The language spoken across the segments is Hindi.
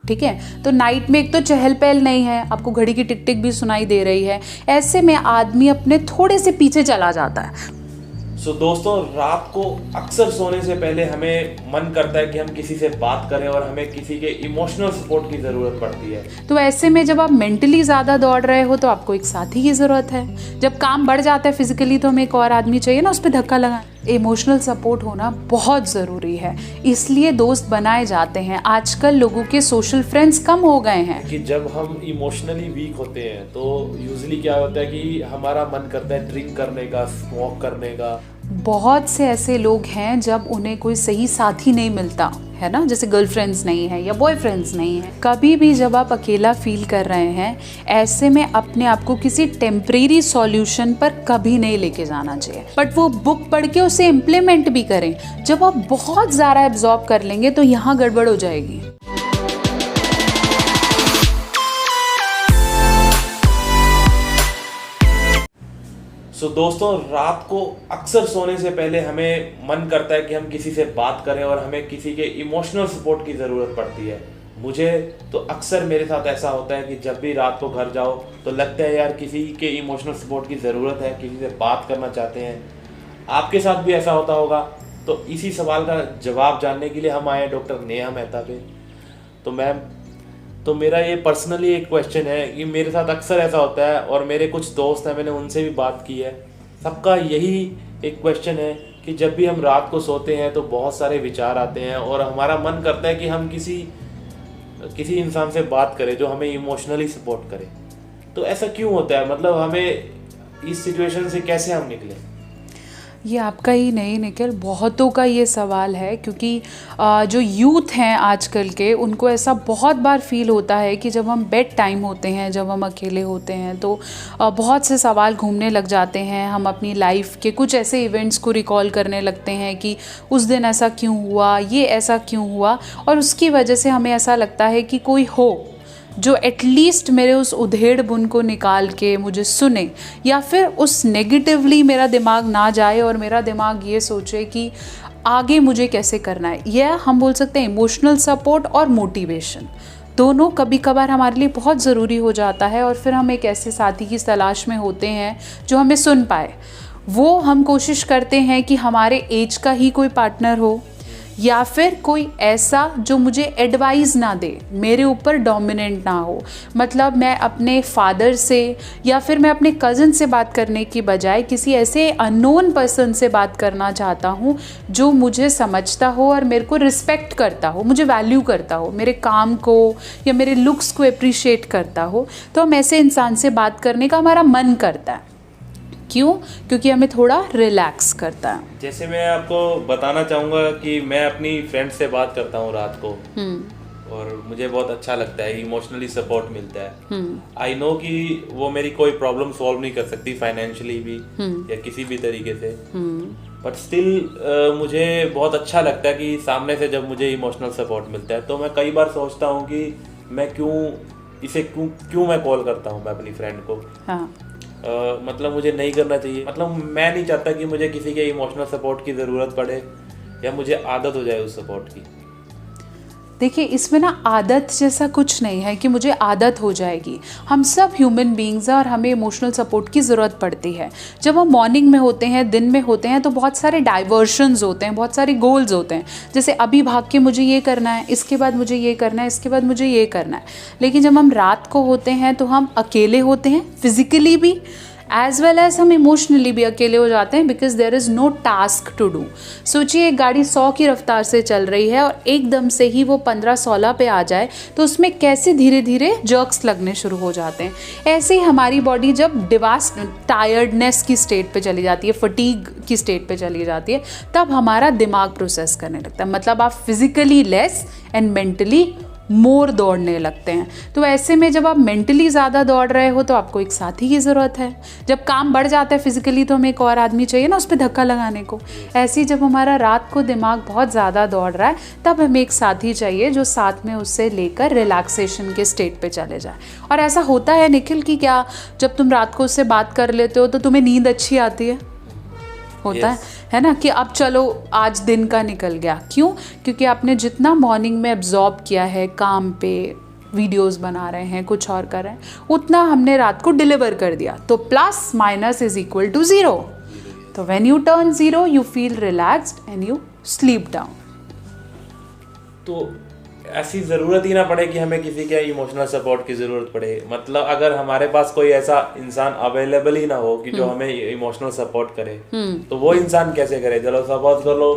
ठीक है। तो नाइट में एक तो चहल पहल नहीं है, आपको घड़ी की टिक टिक भी सुनाई दे रही है, ऐसे में आदमी अपने थोड़े से पीछे चला जाता है। दोस्तों, रात को अक्सर सोने से पहले हमें मन करता है कि हम किसी से बात करें और हमें किसी के इमोशनल सपोर्ट की ज़रूरत पड़ती है। तो ऐसे में जब आप मेंटली ज़्यादा दौड़ रहे हो तो आपको एक साथी की ज़रूरत है। जब काम बढ़ जाता है फिजिकली तो हमें एक और आदमी चाहिए ना, उस पर धक्का लगा। इमोशनल सपोर्ट होना बहुत ज़रूरी है, इसलिए दोस्त बनाए जाते हैं। आजकल लोगों के सोशल फ्रेंड्स कम हो गए हैं। कि जब हम इमोशनली वीक होते हैं तो यूजुअली क्या होता है कि हमारा मन करता है ड्रिंक करने का, स्मोक करने का। बहुत से ऐसे लोग हैं जब उन्हें कोई सही साथी नहीं मिलता है ना, जैसे गर्लफ्रेंड्स नहीं है या बॉयफ्रेंड्स नहीं है। कभी भी जब आप अकेला फील कर रहे हैं, ऐसे में अपने आप को किसी टेम्परेरी सॉल्यूशन पर कभी नहीं लेके जाना चाहिए, बट वो बुक पढ़ के उसे इम्प्लीमेंट भी करें। जब आप बहुत ज़्यादा एब्जॉर्ब कर लेंगे तो यहाँ गड़बड़ हो जाएगी। दोस्तों, रात को अक्सर सोने से पहले हमें मन करता है कि हम किसी से बात करें और हमें किसी के इमोशनल सपोर्ट की ज़रूरत पड़ती है। मुझे तो अक्सर मेरे साथ ऐसा होता है कि जब भी रात को घर जाओ तो लगता है यार किसी के इमोशनल सपोर्ट की ज़रूरत है, किसी से बात करना चाहते हैं। आपके साथ भी ऐसा होता होगा। तो इसी सवाल का जवाब जानने के लिए हम आए डॉक्टर नेहा मेहता पे। तो मैम, तो मेरा ये पर्सनली एक क्वेश्चन है कि मेरे साथ अक्सर ऐसा होता है और मेरे कुछ दोस्त हैं, मैंने उनसे भी बात की है, सबका यही एक क्वेश्चन है कि जब भी हम रात को सोते हैं तो बहुत सारे विचार आते हैं और हमारा मन करता है कि हम किसी इंसान से बात करें जो हमें इमोशनली सपोर्ट करे। तो ऐसा क्यों होता है? मतलब हमें इस सिचुएशन से कैसे हम निकलें? ये आपका ही नहीं निखिल, बहुतों का ये सवाल है, क्योंकि जो यूथ हैं आजकल के, उनको ऐसा बहुत बार फील होता है कि जब हम बेड टाइम होते हैं, जब हम अकेले होते हैं तो बहुत से सवाल घूमने लग जाते हैं। हम अपनी लाइफ के कुछ ऐसे इवेंट्स को रिकॉल करने लगते हैं कि उस दिन ऐसा क्यों हुआ, ये ऐसा क्यों हुआ, और उसकी वजह से हमें ऐसा लगता है कि कोई हो जो एटलीस्ट मेरे उस उधेड़ बुन को निकाल के मुझे सुने, या फिर उस नेगेटिवली मेरा दिमाग ना जाए और मेरा दिमाग ये सोचे कि आगे मुझे कैसे करना है। यह हम बोल सकते हैं इमोशनल सपोर्ट और मोटिवेशन दोनों कभी कभार हमारे लिए बहुत ज़रूरी हो जाता है। और फिर हम एक ऐसे साथी की तलाश में होते हैं जो हमें सुन पाए। वो हम कोशिश करते हैं कि हमारे एज का ही कोई पार्टनर हो, या फिर कोई ऐसा जो मुझे एडवाइस ना दे, मेरे ऊपर डोमिनेंट ना हो। मतलब मैं अपने फादर से या फिर मैं अपने कज़न से बात करने की बजाय किसी ऐसे अननोन पर्सन से बात करना चाहता हूँ जो मुझे समझता हो और मेरे को रिस्पेक्ट करता हो, मुझे वैल्यू करता हो, मेरे काम को या मेरे लुक्स को अप्रिशिएट करता हो। तो हम ऐसे इंसान से बात करने का हमारा मन करता है। क्यों? क्योंकि हमें थोड़ा रिलैक्स करता है। जैसे मैं आपको बताना चाहूँगा कि मैं अपनी फ्रेंड से बात करता हूँ रात को, और मुझे बहुत अच्छा लगता है, इमोशनली सपोर्ट मिलता है। आई नो कि वो मेरी कोई प्रॉब्लम सॉल्व नहीं कर सकती फाइनेंशियली भी या किसी भी तरीके से, बट स्टिल मुझे बहुत अच्छा लगता है कि सामने से जब मुझे इमोशनल सपोर्ट मिलता है। तो मैं कई बार सोचता हूँ कि मैं क्यों मैं कॉल करता हूँ मैं अपनी फ्रेंड को। हाँ। मतलब मुझे नहीं करना चाहिए। मतलब मैं नहीं चाहता कि मुझे किसी के इमोशनल सपोर्ट की ज़रूरत पड़े या मुझे आदत हो जाए उस सपोर्ट की। देखिए, इसमें ना आदत जैसा कुछ नहीं है कि मुझे आदत हो जाएगी। हम सब ह्यूमन बीइंग्स हैं और हमें इमोशनल सपोर्ट की ज़रूरत पड़ती है। जब हम मॉर्निंग में होते हैं, दिन में होते हैं, तो बहुत सारे डाइवर्शंस होते हैं, बहुत सारे गोल्स होते हैं। जैसे अभी भाग के मुझे ये करना है, इसके बाद मुझे ये करना है, इसके बाद मुझे ये करना है। लेकिन जब हम रात को होते हैं तो हम अकेले होते हैं, फिजिकली भी एज वेल एज हम इमोशनली भी अकेले हो जाते हैं, because there is no task to do. सोचिए, एक गाड़ी 100 की रफ्तार से चल रही है और एकदम से ही वो 15-16 पे आ जाए तो उसमें कैसे धीरे धीरे जर्क्स लगने शुरू हो जाते हैं। ऐसे ही हमारी बॉडी जब टायर्डनेस की स्टेट पे चली जाती है, फटीग की स्टेट पे चली जाती है, तब हमारा दिमाग प्रोसेस करने लगता है। मतलब आप फिजिकली लेस एंड मेंटली मोर दौड़ने लगते हैं। तो ऐसे में जब आप मेंटली ज़्यादा दौड़ रहे हो तो आपको एक साथी की ज़रूरत है। जब काम बढ़ जाता है फिजिकली तो हमें एक और आदमी चाहिए ना, उस पर धक्का लगाने को। ऐसे ही जब हमारा रात को दिमाग बहुत ज़्यादा दौड़ रहा है तब हमें एक साथी चाहिए जो साथ में उससे लेकर रिलैक्सेशन के स्टेट पे चले जाए। और ऐसा होता है निखिल कि क्या जब तुम रात को उससे बात कर लेते हो तो तुम्हें नींद अच्छी आती है? होता है ना, कि अब चलो आज दिन का निकल गया। क्यों? क्योंकि आपने जितना मॉर्निंग में एब्जॉर्ब किया है काम पे, वीडियोस बना रहे हैं, कुछ और कर रहे हैं, उतना हमने रात को डिलीवर कर दिया। तो plus minus is equal to 0। तो when you turn 0 you feel relaxed and you sleep down. तो ऐसी ज़रूरत ही ना पड़े कि हमें किसी के इमोशनल सपोर्ट की ज़रूरत पड़े। मतलब अगर हमारे पास कोई ऐसा इंसान अवेलेबल ही ना हो कि जो हमें इमोशनल सपोर्ट करे, तो वो इंसान कैसे करे? चलो सपोज कर लो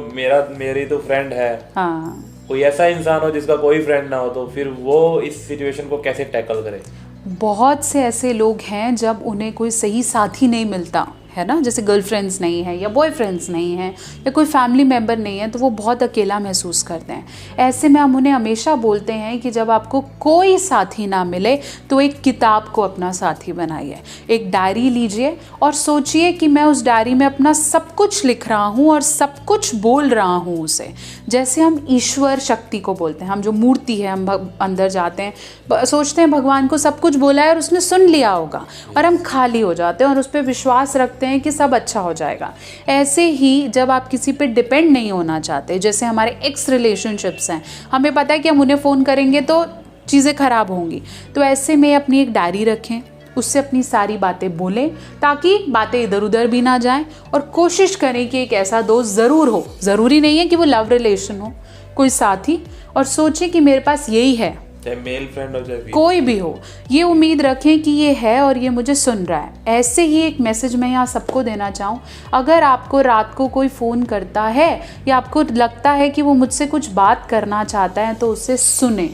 मेरी तो फ्रेंड है, हाँ, कोई ऐसा इंसान हो जिसका कोई फ्रेंड ना हो, तो फिर वो इस सिचुएशन को कैसे टैकल करे? बहुत से ऐसे लोग हैं जब उन्हें कोई सही साथी नहीं मिलता है ना, जैसे गर्लफ्रेंड्स नहीं है या बॉयफ्रेंड्स नहीं है या कोई फैमिली मेम्बर नहीं है, तो वो बहुत अकेला महसूस करते हैं। ऐसे में हम उन्हें हमेशा बोलते हैं कि जब आपको कोई साथी ना मिले तो एक किताब को अपना साथी बनाइए, एक डायरी लीजिए और सोचिए कि मैं उस डायरी में अपना सब कुछ लिख रहा हूँ और सब कुछ बोल रहा हूँ उसे। जैसे हम ईश्वर शक्ति को बोलते हैं, हम जो मूर्ति है, हम अंदर जाते हैं, सोचते हैं भगवान को सब कुछ बोला है और उसने सुन लिया होगा, और हम खाली हो जाते हैं और उस पर विश्वास रखते हैं कि सब अच्छा हो जाएगा। ऐसे ही जब आप किसी पे डिपेंड नहीं होना चाहते, जैसे हमारे एक्स रिलेशनशिप्स हैं, हमें पता है कि हम उन्हें फ़ोन करेंगे तो चीज़ें ख़राब होंगी, तो ऐसे में अपनी एक डायरी रखें, उससे अपनी सारी बातें बोलें ताकि बातें इधर उधर भी ना जाएं, और कोशिश करें कि एक ऐसा दोस्त ज़रूर हो, ज़रूरी नहीं है कि वो लव रिलेशन हो, कोई साथी, और सोचें कि मेरे पास यही है, चाहे मेल फ्रेंड हो चाहे कोई भी हो, ये उम्मीद रखें कि ये है और ये मुझे सुन रहा है। ऐसे ही एक मैसेज मैं यहाँ सबको देना चाहूँ, अगर आपको रात को कोई फ़ोन करता है या आपको लगता है कि वो मुझसे कुछ बात करना चाहता है, तो उसे सुने।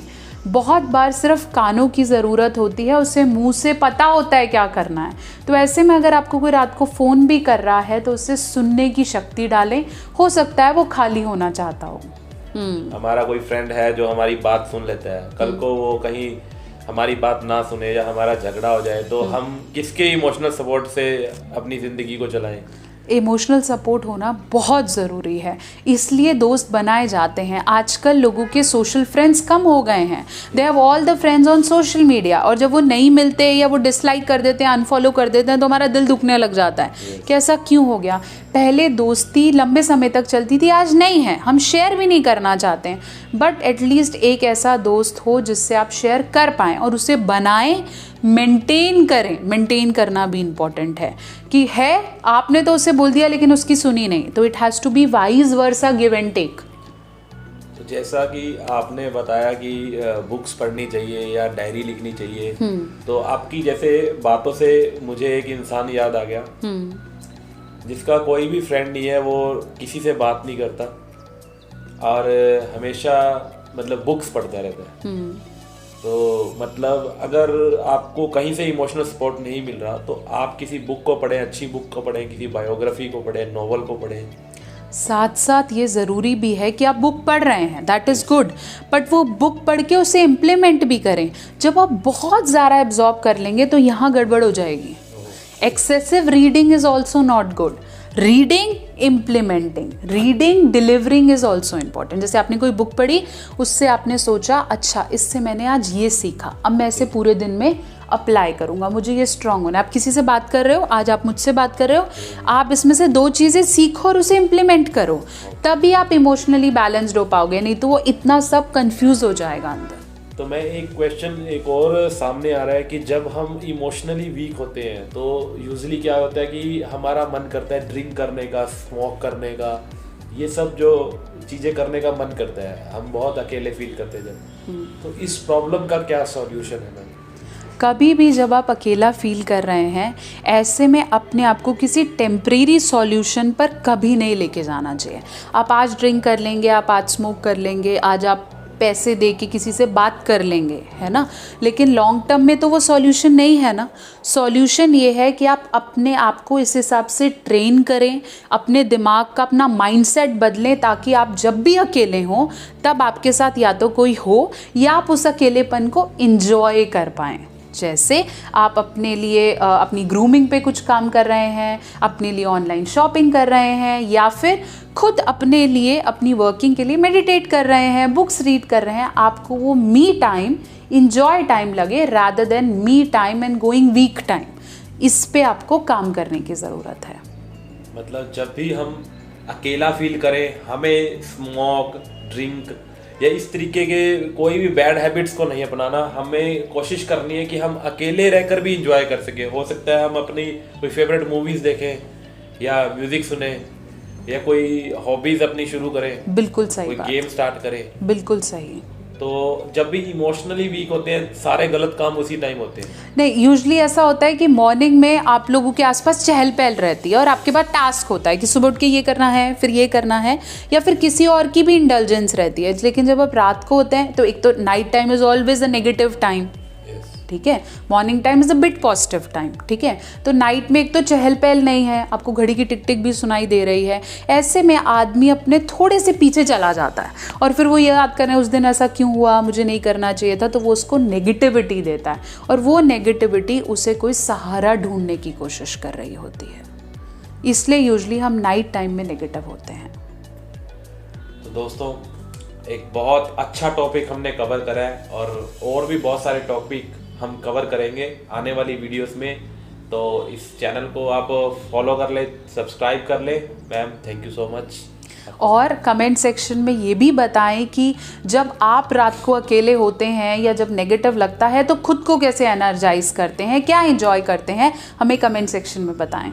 बहुत बार सिर्फ कानों की ज़रूरत होती है, उसे मुंह से पता होता है क्या करना है। तो ऐसे में अगर आपको कोई रात को फ़ोन भी कर रहा है तो उसे सुनने की शक्ति डालें, हो सकता है वो खाली होना चाहता हो। हमारा कोई फ्रेंड है जो हमारी बात सुन लेता है, कल को वो कहीं हमारी बात ना सुने या हमारा झगड़ा हो जाए, तो हम किसके इमोशनल सपोर्ट से अपनी ज़िंदगी को चलाएं? इमोशनल सपोर्ट होना बहुत ज़रूरी है, इसलिए दोस्त बनाए जाते हैं। आजकल लोगों के सोशल फ्रेंड्स कम हो गए हैं, they have all the friends on social media, और जब वो नहीं मिलते या वो डिसलाइक कर देते हैं, अनफॉलो कर देते हैं, तो हमारा दिल दुखने लग जाता है कि ऐसा क्यों हो गया। पहले दोस्ती लंबे समय तक चलती थी, आज नहीं है, हम शेयर भी नहीं करना चाहते हैं, बट एटलीस्ट एक ऐसा दोस्त हो जिससे आप शेयर कर पाएँ और उसे बनाएं, मेंटेन करें। मेंटेन करना भी इम्पॉर्टेंट है कि है आपने तो उसे बोल दिया लेकिन उसकी सुनी नहीं, तो it has to be vice versa, give and take. तो जैसा कि आपने बताया कि बुक्स पढ़नी चाहिए या डायरी लिखनी चाहिए, तो आपकी जैसे बातों से मुझे एक इंसान याद आ गया जिसका कोई भी फ्रेंड नहीं है, वो किसी से बात नहीं करता और हमेशा मतलब बुक्स पढ़ता रहता है। तो मतलब अगर आपको कहीं से इमोशनल सपोर्ट नहीं मिल रहा, तो आप किसी बुक को पढ़ें, अच्छी बुक को पढ़ें, किसी बायोग्राफी को पढ़ें, नॉवल को पढ़ें। साथ साथ ये ज़रूरी भी है कि आप बुक पढ़ रहे हैं, दैट इज़ गुड, बट वो बुक पढ़ के उसे इम्प्लीमेंट भी करें। जब आप बहुत ज़्यादा एब्जॉर्ब कर लेंगे तो यहाँ गड़बड़ हो जाएगी। Excessive reading is also not good. Reading, implementing, reading, delivering is also important. जैसे आपने कोई बुक पढ़ी, उससे आपने सोचा अच्छा इससे मैंने आज ये सीखा, अब मैं इसे पूरे दिन में अप्लाई करूँगा, मुझे ये स्ट्रांग होना है। आप किसी से बात कर रहे हो, आज आप मुझसे बात कर रहे हो, आप इसमें से 2 चीज़ें सीखो और उसे इम्प्लीमेंट करो, तभी आप इमोशनली बैलेंस्ड हो पाओगे, नहीं तो वो इतना सब कंफ्यूज हो जाएगा अंदर। तो मैं एक क्वेश्चन एक और सामने आ रहा है कि जब हम इमोशनली वीक होते हैं तो यूजुअली क्या होता है कि हमारा मन करता है ड्रिंक करने का, स्मोक करने का, ये सब जो चीज़ें करने का मन करता है, हम बहुत अकेले फील करते हैं जब। तो इस प्रॉब्लम का क्या सॉल्यूशन है मैम? कभी भी जब आप अकेला फील कर रहे हैं, ऐसे में अपने आप को किसी टेम्परेरी सॉल्यूशन पर कभी नहीं लेके जाना चाहिए। आप आज ड्रिंक कर लेंगे, आप आज स्मोक कर लेंगे, आज आप पैसे दे के किसी से बात कर लेंगे, है ना, लेकिन लॉन्ग टर्म में तो वो सॉल्यूशन नहीं है ना। सॉल्यूशन ये है कि आप अपने आप को इस हिसाब से ट्रेन करें, अपने दिमाग का अपना माइंडसेट बदलें, ताकि आप जब भी अकेले हों तब आपके साथ या तो कोई हो या आप उस अकेलेपन को इंजॉय कर पाएँ। जैसे आप अपने लिए अपनी ग्रूमिंग पे कुछ काम कर रहे हैं, अपने लिए ऑनलाइन शॉपिंग कर रहे हैं, या फिर खुद अपने लिए अपनी वर्किंग के लिए मेडिटेट कर रहे हैं, बुक्स रीड कर रहे हैं। आपको वो मी टाइम, इंजॉय टाइम लगे rather than me time and going week time. इस पे आपको काम करने की ज़रूरत है। मतलब जब भी हम अकेला फील करें, हमें स्मोक, ड्रिंक या इस तरीके के कोई भी बैड हैबिट्स को नहीं अपनाना। हमें कोशिश करनी है कि हम अकेले रहकर भी इंजॉय कर सकें। हो सकता है हम अपनी कोई फेवरेट मूवीज़ देखें या म्यूज़िक सुने या कोई हॉबीज़ अपनी शुरू करें, बिल्कुल सही कोई बात, गेम स्टार्ट करें। बिल्कुल सही। तो जब भी इमोशनली वीक होते हैं, सारे गलत काम उसी टाइम होते हैं। नहीं, यूजुअली ऐसा होता है कि मॉर्निंग में आप लोगों के आसपास चहल पहल रहती है और आपके पास टास्क होता है कि सुबह उठ के ये करना है, फिर ये करना है, या फिर किसी और की भी इंडल्जेंस रहती है। लेकिन जब आप रात को होते हैं तो एक तो night time is always a negative time, ठीक है, morning time is a bit positive time, ठीक है। तो नाइट में एक तो चहल पहल नहीं है, आपको घड़ी की टिक टिक भी सुनाई दे रही है, ऐसे में आदमी अपने थोड़े से पीछे चला जाता है और फिर वो ये याद करें उस दिन ऐसा क्यों हुआ, मुझे नहीं करना चाहिए था, तो वो उसको नेगेटिविटी देता है और वो नेगेटिविटी उसे कोई सहारा ढूंढने की कोशिश कर रही होती है। इसलिए यूजुअली हम नाइट टाइम में नेगेटिव होते हैं। तो दोस्तों, एक बहुत अच्छा टॉपिक हमने कवर करा है और भी बहुत सारे टॉपिक हम कवर करेंगे आने वाली वीडियोस में। तो इस चैनल को आप फॉलो कर ले, सब्सक्राइब कर ले। Ma'am, thank you so much. और कमेंट सेक्शन में ये भी बताएं कि जब आप रात को अकेले होते हैं या जब नेगेटिव लगता है तो खुद को कैसे एनर्जाइज करते हैं, क्या एंजॉय करते हैं, हमें कमेंट सेक्शन में बताएं।